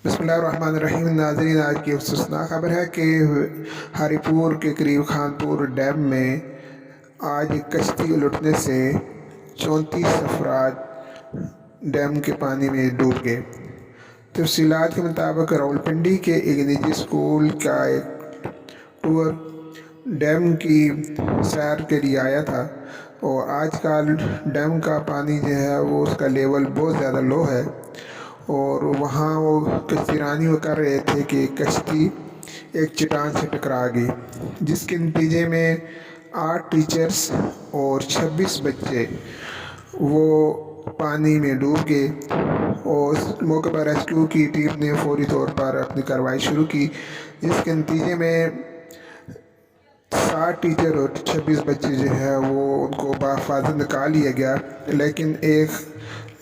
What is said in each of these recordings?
बिस्मिल्लाहिर्रहमानिर्रहीम। नाज़रीन, आज की अफसोसनाक खबर है कि हरिपुर के करीब खानपुर डैम में आज एक कश्ती उलटने से 34 अफराद डैम के पानी में डूब गए। तफसीलात के मुताबिक रावलपिंडी के एक निजी स्कूल का एक टूर डैम की सैर के लिए आया था और आजकल डैम का पानी जो है वो उसका लेवल बहुत ज़्यादा लो है और वहाँ वो कश्तीरानी वो कर रहे थे कि कश्ती एक चट्टान से टकरा गई, जिसके नतीजे में 8 टीचर्स और 26 बच्चे वो पानी में डूब गए और उस मौके पर रेस्क्यू की टीम ने फौरी तौर पर अपनी कार्रवाई शुरू की, जिसके नतीजे में 60 टीचर और 26 बच्चे जो है वो उनको बाहिफाजत निकाल लिया गया। लेकिन एक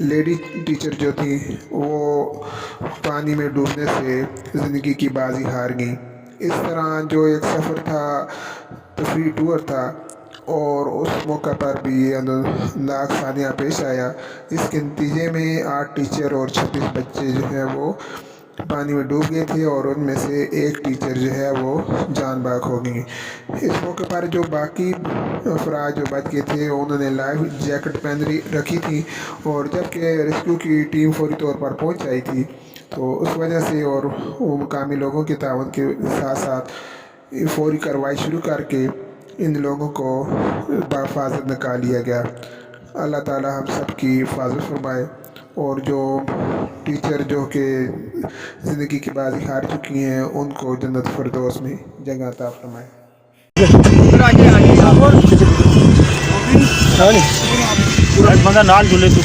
लेडी टीचर जो थी वो पानी में डूबने से ज़िंदगी की बाजी हार गई। इस तरह जो एक सफ़र था, तफरी टूर था और उस मौका पर भी नाक सानिया पेश आया। इसके नतीजे में 8 टीचर और 26 बच्चे जो हैं वो पानी में डूब गए थे और उनमें से एक टीचर जो है वो जान बाग हो गई। इस मौके पर जो बाकी अफराद जो बच गए थे उन्होंने लाइफ जैकेट पहन रखी थी और जबकि रेस्क्यू की टीम फौरी तौर पर पहुंच आई थी तो उस वजह से और वो मुकामी लोगों के ताउन के साथ साथ फौरी कार्रवाई शुरू करके इन लोगों को बाहिफाजत निकाल लिया गया। अल्लाह ताला हम सब की हिफाजत फरमाए और जो टीचर जो कि ज़िंदगी की बाजी हार चुकी हैं उनको जन्नत फिरदौस में जगह अता फरमाए। बंदा नाल जुले तो